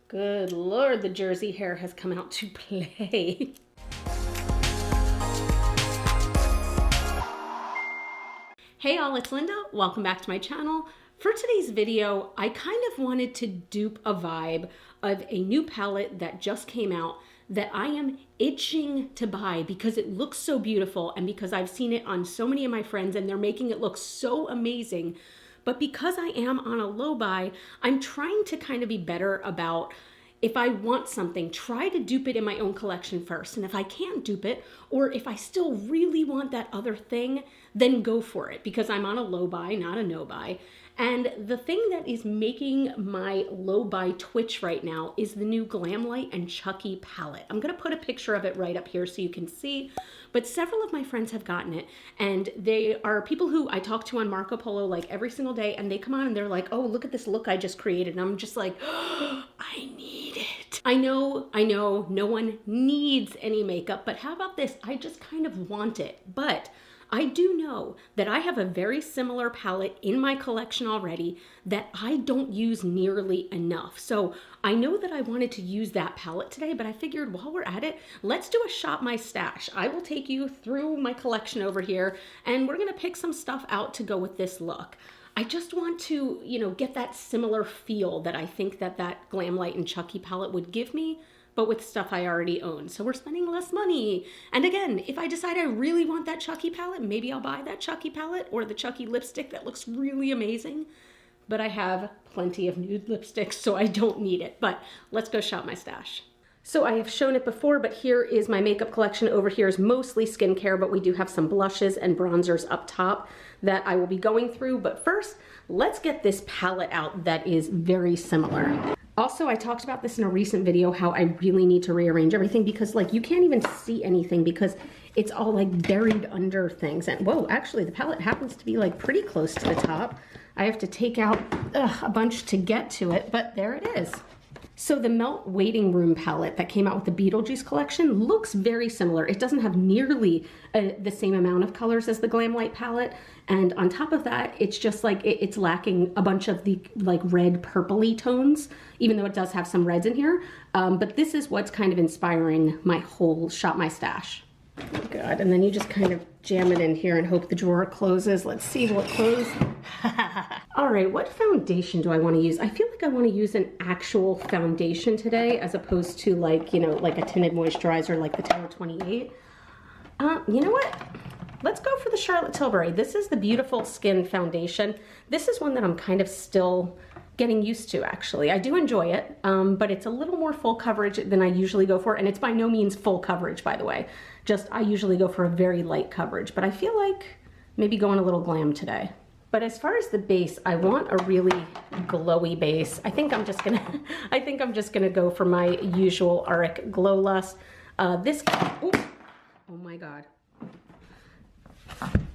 Good Lord, the Jersey hair has come out to play. Hey all, it's Linda. Welcome back to my channel. For today's video, I kind of wanted to dupe a vibe of a new palette that just came out that I am itching to buy because it looks so beautiful and because I've seen it on so many of my friends and they're making it look so amazing. But because I am on a low buy, I'm trying to kind of be better about, if I want something, try to dupe it in my own collection first. And if I can't dupe it, or if I still really want that other thing, then go for it because I'm on a low buy, not a no buy. And the thing that is making my low buy twitch right now is the new GLAMLITE and CHUCKY palette. I'm gonna put a picture of it right up here so you can see, but several of my friends have gotten it, and they are people who I talk to on Marco Polo like every single day, and they come on and they're like, oh, look at this look I just created. And I'm just like, oh, I need it. I know, no one needs any makeup, but how about this? I just kind of want it. But I do know that I have a very similar palette in my collection already that I don't use nearly enough. So I know that I wanted to use that palette today, but I figured while we're at it, let's do a shop my stash. I will take you through my collection over here and we're gonna pick some stuff out to go with this look. I just want to, get that similar feel that I think that that GLAMLITE and CHUCKY palette would give me, but with stuff I already own. So we're spending less money. And again, if I decide I really want that CHUCKY palette, maybe I'll buy that CHUCKY palette or the CHUCKY lipstick that looks really amazing. But I have plenty of nude lipsticks, so I don't need it. But let's go shop my stash. So I have shown it before, but here is my makeup collection. Over here is mostly skincare, but we do have some blushes and bronzers up top that I will be going through. But first, let's get this palette out that is very similar. Also, I talked about this in a recent video, how I really need to rearrange everything because you can't even see anything because it's all buried under things. And whoa, actually the palette happens to be pretty close to the top. I have to take out a bunch to get to it, but there it is. So the Melt Waiting Room palette that came out with the Beetlejuice collection looks very similar. It doesn't have nearly the same amount of colors as the GLAMLITE palette. And on top of that, it's just it's lacking a bunch of the red purpley tones, even though it does have some reds in here. But this is what's kind of inspiring my whole shop my stash. Oh God, and then you just kind of jam it in here and hope the drawer closes. Let's see what closes. All right, what foundation do I want to use? I feel like I want to use an actual foundation today as opposed to a tinted moisturizer like the Tower 28. You know what? Let's go for the Charlotte Tilbury. This is the Beautiful Skin Foundation. This is one that I'm kind of still getting used to, actually. I do enjoy it, but it's a little more full coverage than I usually go for, and it's by no means full coverage, by the way. Just, I usually go for a very light coverage, but I feel like maybe going a little glam today. But as far as the base, I want a really glowy base. I think I'm just gonna go for my usual Auric Glow Lust. Oh my God.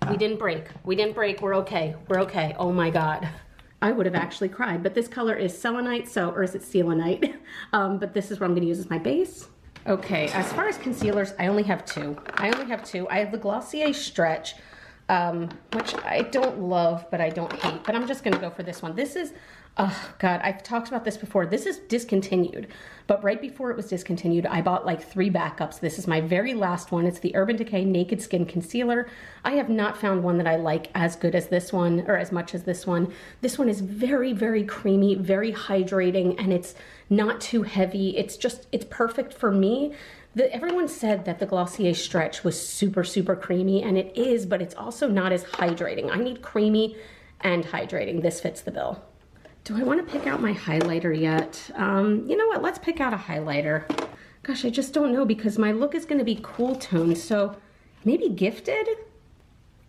We didn't break, we're okay, oh my God. I would have actually cried, but this color is selenite, or is it selenite? But this is what I'm gonna use as my base. Okay, as far as concealers, I only have two. I have the Glossier Stretch, which I don't love, but I don't hate, but I'm just gonna go for this one. This is, oh God, I've talked about this before. This is Discontinued, but right before it was discontinued, I bought 3 backups. This is my very last one. It's the Urban Decay Naked Skin Concealer. I have not found one that I like as good as this one, or as much as this one. This one is very, very creamy, very hydrating, and it's not too heavy. It's perfect for me. Everyone said that the Glossier Stretch was super, super creamy, and it is, but it's also not as hydrating. I need creamy and hydrating. This fits the bill. Do I want to pick out my highlighter yet? You know what? Let's pick out a highlighter. Gosh, I just don't know because my look is going to be cool toned. So maybe Gifted?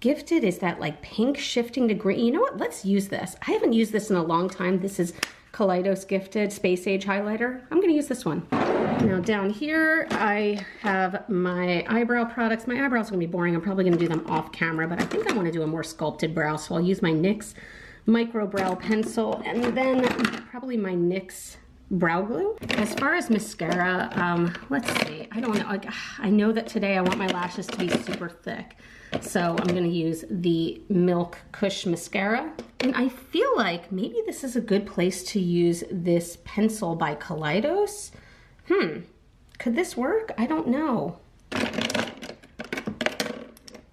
Gifted is that pink shifting to green. You know what? Let's use this. I haven't used this in a long time. This is Kaleidos Gifted Space Age Highlighter. I'm going to use this one. Now down here, I have my eyebrow products. My eyebrows are going to be boring. I'm probably going to do them off camera, but I think I want to do a more sculpted brow. So I'll use my NYX Micro Brow Pencil and then probably my NYX brow glue. As far as mascara, let's see. I don't know. I know that today I want my lashes to be super thick. So I'm going to use the Milk Kush Mascara. And I feel like maybe this is a good place to use this pencil by Kaleidos. Could this work? I don't know.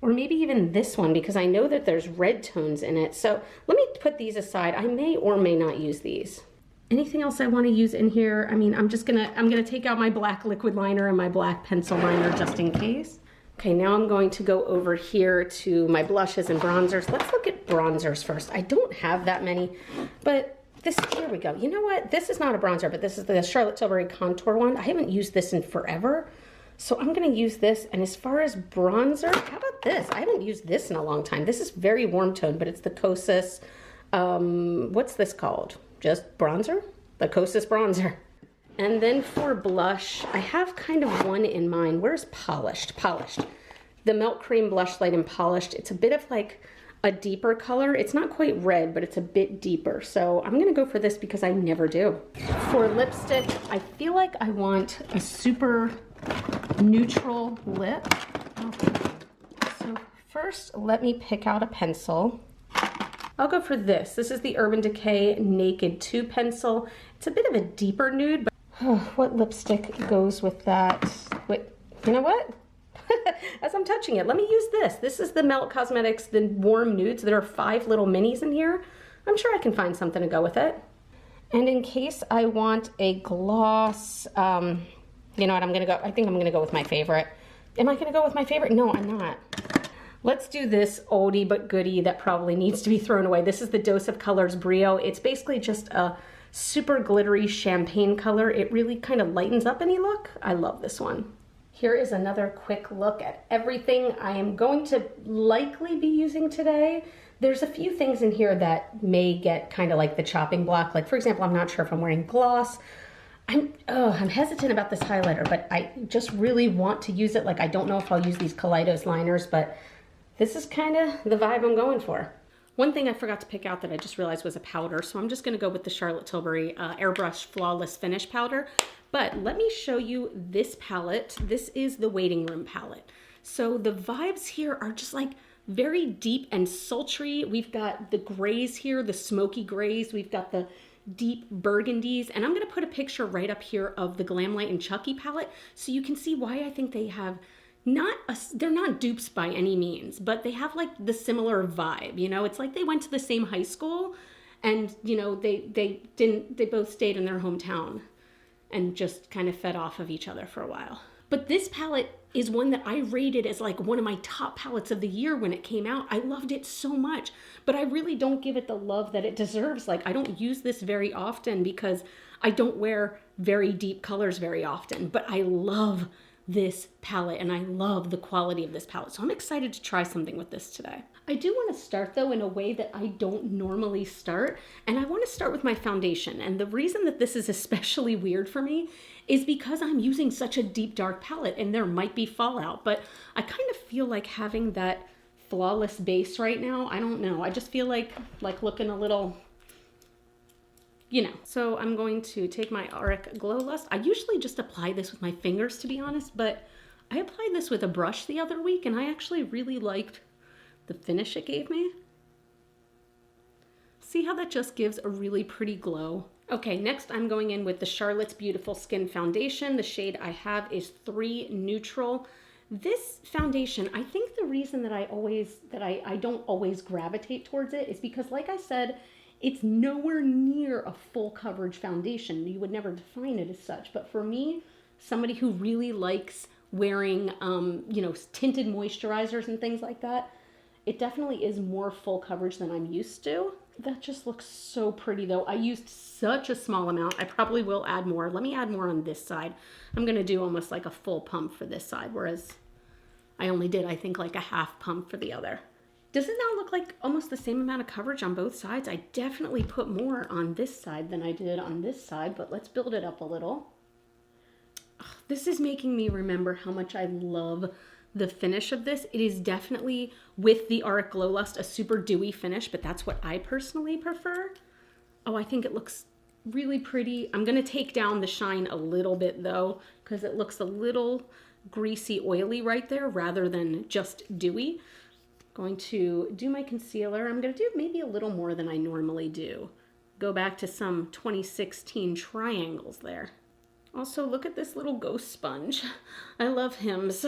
Or maybe even this one, because I know that there's red tones in it. So let me put these aside. I may or may not use these. Anything else I want to use in here? I mean, I'm gonna take out my black liquid liner and my black pencil liner just in case. Okay, now I'm going to go over here to my blushes and bronzers. Let's look at bronzers first. I don't have that many, but here we go. You know what? This is not a bronzer, but this is the Charlotte Tilbury Contour one. I haven't used this in forever, so I'm gonna use this. And as far as bronzer, how about this? I haven't used this in a long time. This is very warm tone, but it's the Kosas, what's this called? Just bronzer? The Kosas bronzer. And then for blush, I have kind of one in mind. Where's Polished? Polished. The Milk Cream Blush Light in Polished. It's a bit of like a deeper color. It's not quite red, but it's a bit deeper. So I'm gonna go for this because I never do. For lipstick, I feel like I want a super neutral lip. Okay. So first, let me pick out a pencil. I'll go for this. This is the Urban Decay Naked 2 pencil. It's a bit of a deeper nude, but what lipstick goes with that? Wait, you know what? As I'm touching it, let me use this. This is the Melt Cosmetics, the Warm Nudes. There are 5 little minis in here. I'm sure I can find something to go with it. And in case I want a gloss, you know what, I think I'm gonna go with my favorite. Am I gonna go with my favorite? No, I'm not. Let's do this oldie but goodie that probably needs to be thrown away. This is the Dose of Colors Brio. It's basically just a super glittery champagne color. It really kind of lightens up any look. I love this one. Here is another quick look at everything I am going to likely be using today. There's a few things in here that may get kind of like the chopping block. Like for example, I'm not sure if I'm wearing gloss. I'm hesitant about this highlighter, but I just really want to use it. Like I don't know if I'll use these Kaleidos liners, but this is kind of the vibe I'm going for. One thing I forgot to pick out that I just realized was a powder, so I'm just gonna go with the Charlotte Tilbury Airbrush Flawless Finish Powder. But let me show you this palette. This is the Waiting Room palette. So the vibes here are just like very deep and sultry. We've got the grays here, the smoky grays. We've got the deep burgundies, and I'm gonna put a picture right up here of the GLAMLITE and CHUCKY palette so you can see why I think they have they're not dupes by any means, but they have like the similar vibe, you know? It's like they went to the same high school and, you know, they both stayed in their hometown and just kind of fed off of each other for a while. But this palette is one that I rated as like one of my top palettes of the year when it came out. I loved it so much, but I really don't give it the love that it deserves. Like I don't use this very often because I don't wear very deep colors very often, but I love this palette and I love the quality of this palette. So I'm excited to try something with this today. I do want to start though in a way that I don't normally start, and I want to start with my foundation. And the reason that this is especially weird for me is because I'm using such a deep dark palette and there might be fallout, but I kind of feel like having that flawless base right now. I don't know. I just feel like looking a little, you know. So I'm going to take my Auric Glow Lust. I usually just apply this with my fingers, to be honest, but I applied this with a brush the other week and I actually really liked the finish it gave me. See how that just gives a really pretty glow? Okay, next I'm going in with the Charlotte's Beautiful Skin Foundation. The shade I have is 3 Neutral. This foundation, I think the reason that I don't always gravitate towards it is because, like I said, it's nowhere near a full coverage foundation. You would never define it as such. But for me, somebody who really likes wearing, you know, tinted moisturizers and things like that, it definitely is more full coverage than I'm used to. That just looks so pretty though. I used such a small amount. I probably will add more. Let me add more on this side. I'm gonna do almost like a full pump for this side, whereas I only did, I think, like a half pump for the other. Does it not look like almost the same amount of coverage on both sides? I definitely put more on this side than I did on this side, but let's build it up a little. Oh, this is making me remember how much I love the finish of this. It is definitely, with the Auric Glow Lust, a super dewy finish, but that's what I personally prefer. Oh, I think it looks really pretty. I'm gonna take down the shine a little bit though, because it looks a little greasy, oily right there rather than just dewy. Going to do my concealer. I'm gonna do maybe a little more than I normally do. Go back to some 2016 triangles there. Also, look at this little ghost sponge. I love Hims.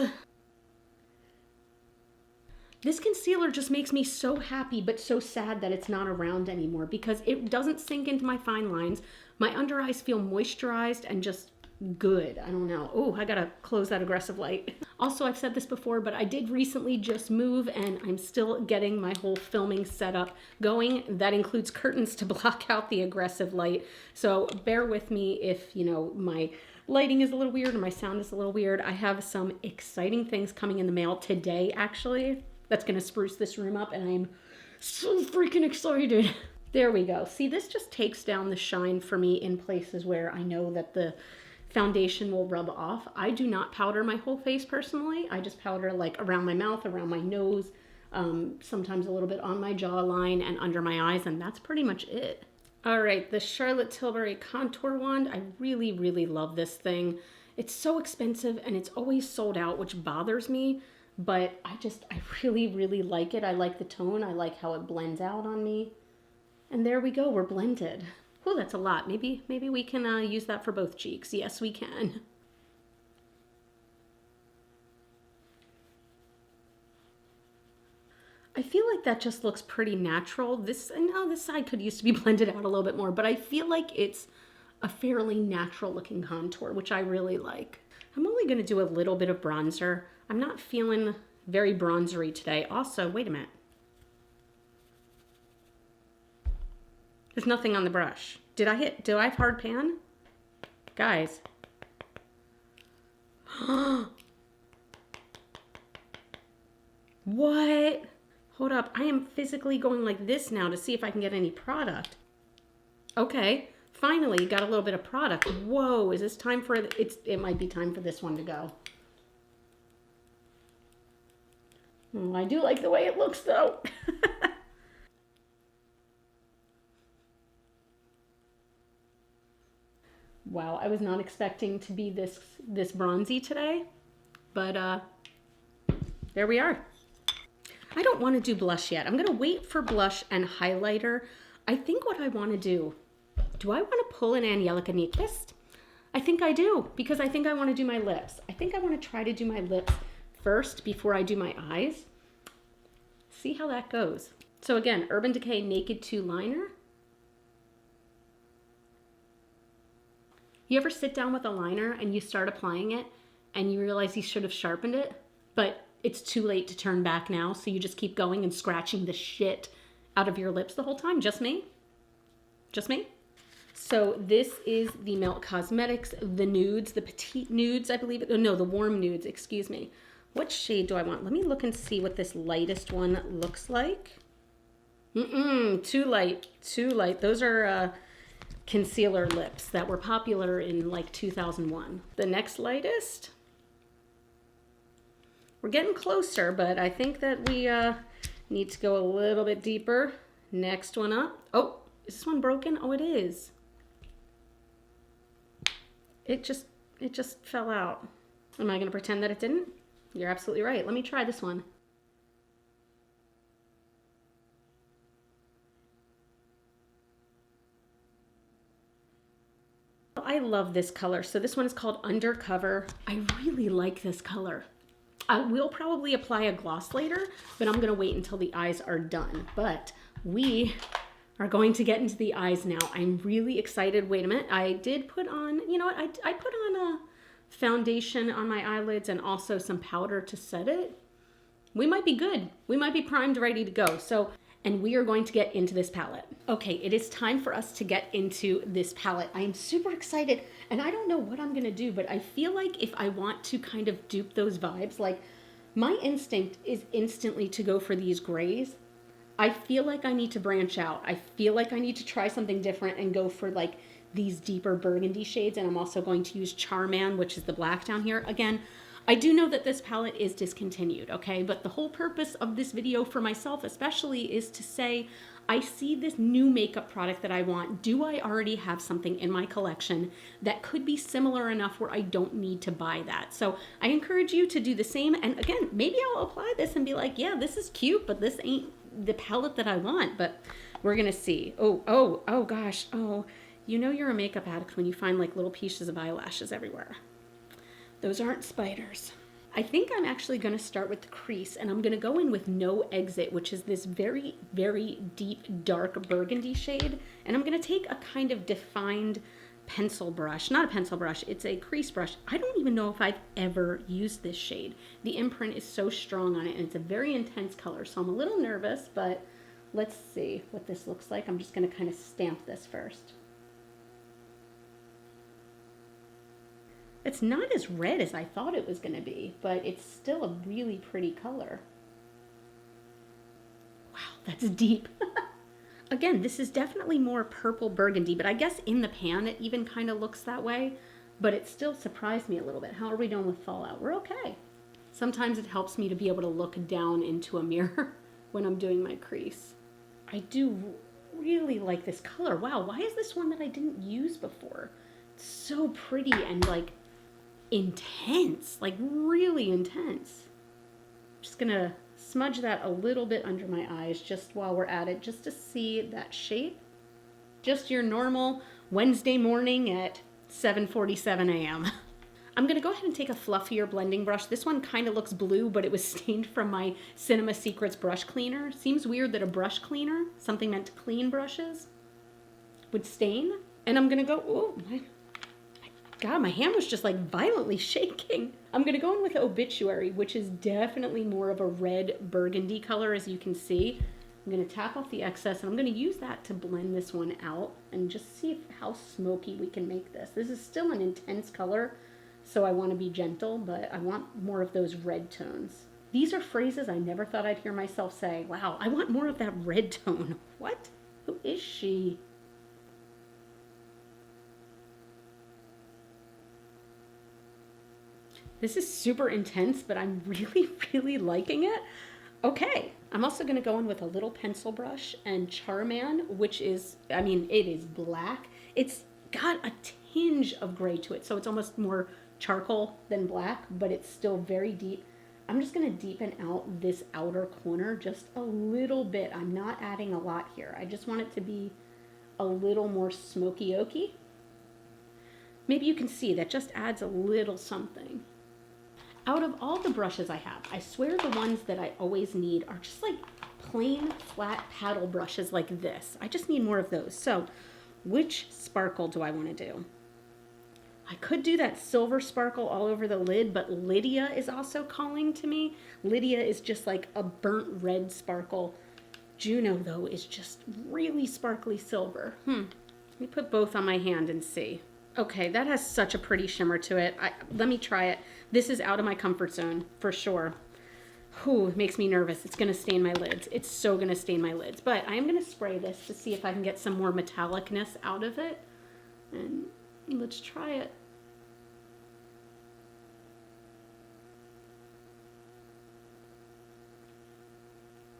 This concealer just makes me so happy but so sad that it's not around anymore because it doesn't sink into my fine lines. My under eyes feel moisturized and just good. I don't know. Oh, I gotta close that aggressive light. Also, I've said this before, but I did recently just move and I'm still getting my whole filming setup going. That includes curtains to block out the aggressive light. So bear with me if, you know, my lighting is a little weird or my sound is a little weird. I have some exciting things coming in the mail today, actually. That's gonna spruce this room up and I'm so freaking excited. There we go. See, this just takes down the shine for me in places where I know that the foundation will rub off. I do not powder my whole face personally. I just powder like around my mouth, around my nose, sometimes a little bit on my jawline and under my eyes, and that's pretty much it. All right, the Charlotte Tilbury Contour Wand. I really, really love this thing. It's so expensive and it's always sold out, which bothers me. But I really, really like it. I like the tone. I like how it blends out on me. And there we go. We're blended. Oh, that's a lot. Maybe we can use that for both cheeks. Yes, we can. I feel like that just looks pretty natural. This side could used to be blended out a little bit more, but I feel like it's a fairly natural looking contour, which I really like. I'm only going to do a little bit of bronzer. I'm not feeling very bronzery today. Also, wait a minute. There's nothing on the brush. Do I have hard pan? Guys. What? Hold up. I am physically going like this now to see if I can get any product. Okay. Finally, got a little bit of product. Whoa, is this time for it might be time for this one to go. I do like the way it looks though. Wow, I was not expecting to be this bronzy today, but there we are. I don't want to do blush yet. I'm gonna wait for blush and highlighter. I think what I want to do I want to pull an Angelica Nyquist? I think I do, because I think I want to do my lips. I think I want to try to do my lips first before I do my eyes. See how that goes. So again, Urban Decay Naked 2 liner. You ever sit down with a liner and you start applying it and you realize you should have sharpened it, but it's too late to turn back now, so you just keep going and scratching the shit out of your lips the whole time? Just me? Just me? So this is the Melt Cosmetics, the Nudes, the Petite Nudes, I believe. No, the Warm Nudes, excuse me. What shade do I want? Let me look and see what this lightest one looks like. Too light, too light. Those are concealer lips that were popular in like 2001. The next lightest. We're getting closer, but I think that we need to go a little bit deeper. Next one up. Oh, is this one broken? Oh, it is. It just fell out. Am I going to pretend that it didn't? You're absolutely right. Let me try this one. I love this color. So this one is called Undercover. I really like this color. I will probably apply a gloss later, but I'm going to wait until the eyes are done. But we are going to get into the eyes now. I'm really excited. Wait a minute. I did put on, you know what? I put on a foundation on my eyelids and also some powder to set it. We might be good. We might be primed, ready to go. And we are going to get into this palette. Okay, it is time for us to get into this palette. I am super excited, and I don't know what I'm gonna do, but I feel like if I want to kind of dupe those vibes, like my instinct is instantly to go for these grays. I feel like I need to branch out. I feel like I need to try something different and go for like these deeper burgundy shades, and I'm also going to use Charman, which is the black down here. Again, I do know that this palette is discontinued, okay? But the whole purpose of this video for myself especially is to say I see this new makeup product that I want. Do I already have something in my collection that could be similar enough where I don't need to buy that? So I encourage you to do the same. And again, maybe I'll apply this and be like, yeah, this is cute, but this ain't the palette that I want. But we're going to see. Oh gosh. Oh, you know you're a makeup addict when you find like little pieces of eyelashes everywhere. Those aren't spiders. I think I'm actually going to start with the crease, and I'm going to go in with No Exit, which is this very, very deep, dark burgundy shade. And I'm going to take a kind of defined pencil brush, not a pencil brush, it's a crease brush. I don't even know if I've ever used this shade. The imprint is so strong on it, and it's a very intense color. So I'm a little nervous, but let's see what this looks like. I'm just going to kind of stamp this first. It's not as red as I thought it was going to be, but it's still a really pretty color. Wow, that's deep. Again, this is definitely more purple burgundy, but I guess in the pan it even kind of looks that way, but it still surprised me a little bit. How are we doing with fallout? We're okay. Sometimes it helps me to be able to look down into a mirror when I'm doing my crease. I do really like this color. Wow, why is this one that I didn't use before? It's so pretty and like intense, like really intense. Just gonna smudge that a little bit under my eyes just while we're at it, just to see that shape. Just your normal Wednesday morning at 7:47 a.m. I'm gonna go ahead and take a fluffier blending brush. This one kind of looks blue, but it was stained from my Cinema Secrets brush cleaner. Seems weird that a brush cleaner, something meant to clean brushes, would stain. And I'm gonna go, oh my God, my hand was just like violently shaking. I'm gonna go in with Obituary, which is definitely more of a red burgundy color, as you can see. I'm gonna tap off the excess, and I'm gonna use that to blend this one out and just see how smoky we can make this. This is still an intense color, so I wanna be gentle, but I want more of those red tones. These are phrases I never thought I'd hear myself say. Wow, I want more of that red tone. What? Who is she? This is super intense, but I'm really, really liking it. Okay, I'm also gonna go in with a little pencil brush and Charman, which is, I mean, it is black. It's got a tinge of gray to it, so it's almost more charcoal than black, but it's still very deep. I'm just gonna deepen out this outer corner just a little bit. I'm not adding a lot here. I just want it to be a little more smoky oaky. Maybe you can see that just adds a little something. Out of all the brushes I have, I swear the ones that I always need are just like plain flat paddle brushes like this. I just need more of those. So which sparkle do I want to do? I could do that silver sparkle all over the lid, but Lydia is also calling to me. Lydia is just like a burnt red sparkle. Juno, though, is just really sparkly silver. Let me put both on my hand and see. Okay, that has such a pretty shimmer to it. Let me try it. This is out of my comfort zone, for sure. Whew, it makes me nervous. It's gonna stain my lids. It's so gonna stain my lids. But I am gonna spray this to see if I can get some more metallicness out of it. And let's try it.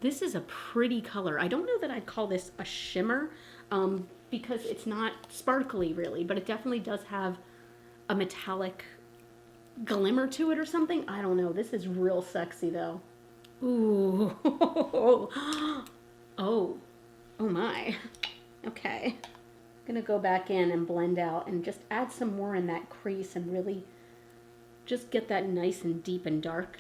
This is a pretty color. I don't know that I'd call this a shimmer, because it's not sparkly really, but it definitely does have a metallic glimmer to it or something. I don't know. This is real sexy though. Ooh. Oh my. Okay. I'm gonna go back in and blend out and just add some more in that crease and really just get that nice and deep and dark.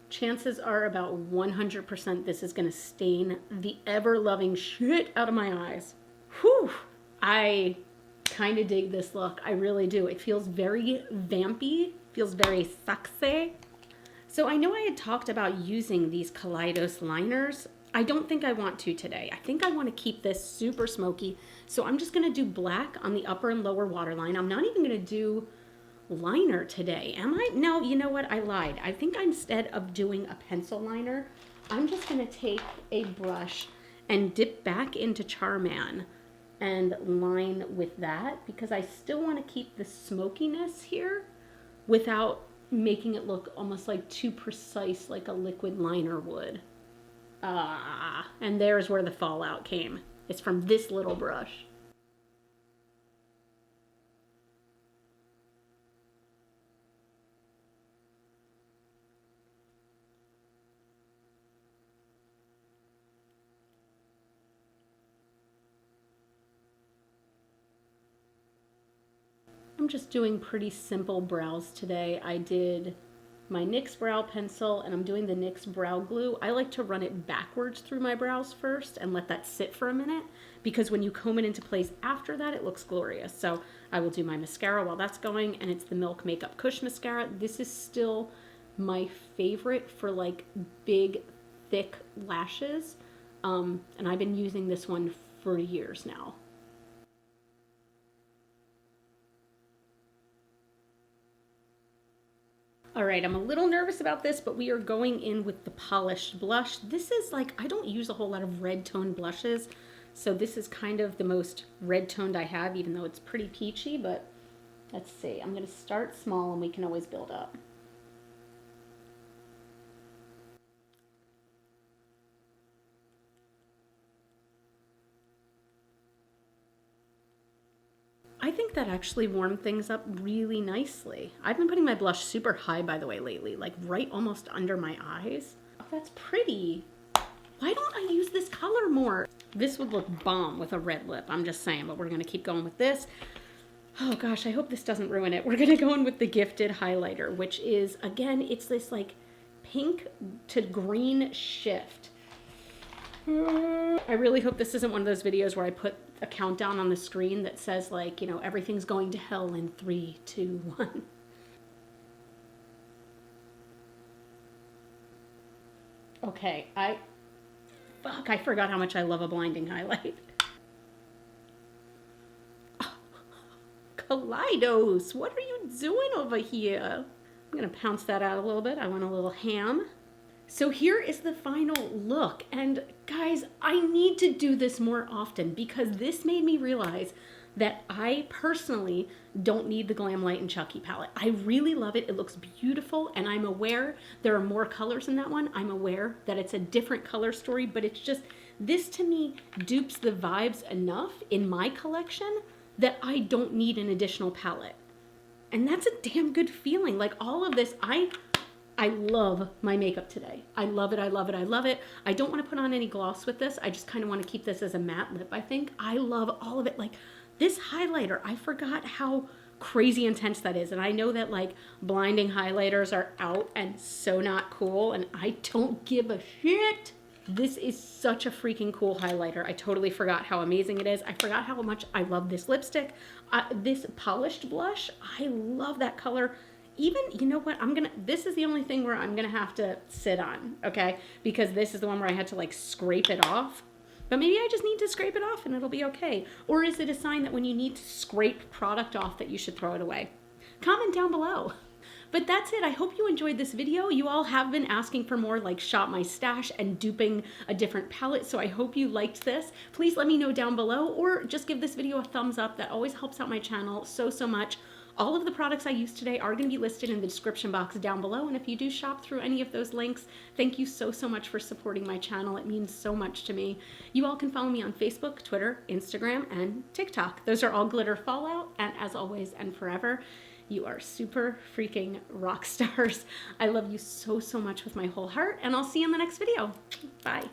Chances are about 100% this is gonna stain the ever-loving shit out of my eyes. Whew. I kind of dig this look. I really do. It feels very vampy, feels very sexy. So I know I had talked about using these Kaleidos liners. I don't think I want to today. I think I want to keep this super smoky. So I'm just going to do black on the upper and lower waterline. I'm not even going to do liner today. Am I? No, you know what? I lied. I think instead of doing a pencil liner, I'm just going to take a brush and dip back into Charman and line with that, because I still want to keep the smokiness here without making it look almost like too precise like a liquid liner would. And there's where the fallout came. It's from this little brush. I'm just doing pretty simple brows today. I did my NYX brow pencil and I'm doing the NYX brow glue. I like to run it backwards through my brows first and let that sit for a minute, because when you comb it into place after that, it looks glorious. So I will do my mascara while that's going, and it's the Milk Makeup Kush mascara. This is still my favorite for like big, thick lashes. And I've been using this one for years now. All right, I'm a little nervous about this, but we are going in with the polished blush. This is like, I don't use a whole lot of red toned blushes, so this is kind of the most red toned I have, even though it's pretty peachy, but let's see. I'm gonna start small and we can always build up. I think that actually warmed things up really nicely. I've been putting my blush super high, by the way, lately, like right almost under my eyes. Oh, that's pretty. Why don't I use this color more? This would look bomb with a red lip, I'm just saying, but we're gonna keep going with this. Oh gosh, I hope this doesn't ruin it. We're gonna go in with the Gifted highlighter, which is, again, it's this like pink to green shift. I really hope this isn't one of those videos where I put a countdown on the screen that says like, you know, everything's going to hell in 3, 2, 1. Okay, I forgot how much I love a blinding highlight. Oh, Kaleidos, what are you doing over here? I'm gonna pounce that out a little bit. I want a little ham. So here is the final look, and guys, I need to do this more often because this made me realize that I personally don't need the GLAMLITE and CHUCKY palette. I really love it. It looks beautiful, and I'm aware there are more colors in that one. I'm aware that it's a different color story, but it's just, this to me dupes the vibes enough in my collection that I don't need an additional palette. And that's a damn good feeling. Like all of this, I love my makeup today. I love it, I love it, I love it. I don't want to put on any gloss with this. I just kind of want to keep this as a matte lip, I think. I love all of it. Like this highlighter, I forgot how crazy intense that is. And I know that like blinding highlighters are out and so not cool, and I don't give a shit. This is such a freaking cool highlighter. I totally forgot how amazing it is. I forgot how much I love this lipstick. This polished blush, I love that color. Even, you know what, this is the only thing where I'm gonna have to sit on, okay? Because this is the one where I had to like scrape it off. But maybe I just need to scrape it off and it'll be okay. Or is it a sign that when you need to scrape product off that you should throw it away? Comment down below. But that's it. I hope you enjoyed this video. You all have been asking for more like Shop My Stash and duping a different palette, so I hope you liked this. Please let me know down below, or just give this video a thumbs up. That always helps out my channel so much. All of the products I used today are going to be listed in the description box down below, and if you do shop through any of those links, thank you so much for supporting my channel. It means so much to me. You all can follow me on Facebook, Twitter, Instagram, and TikTok. Those are all GlitterFallout, and as always and forever, you are super freaking rock stars. I love you so much with my whole heart, and I'll see you in the next video. Bye.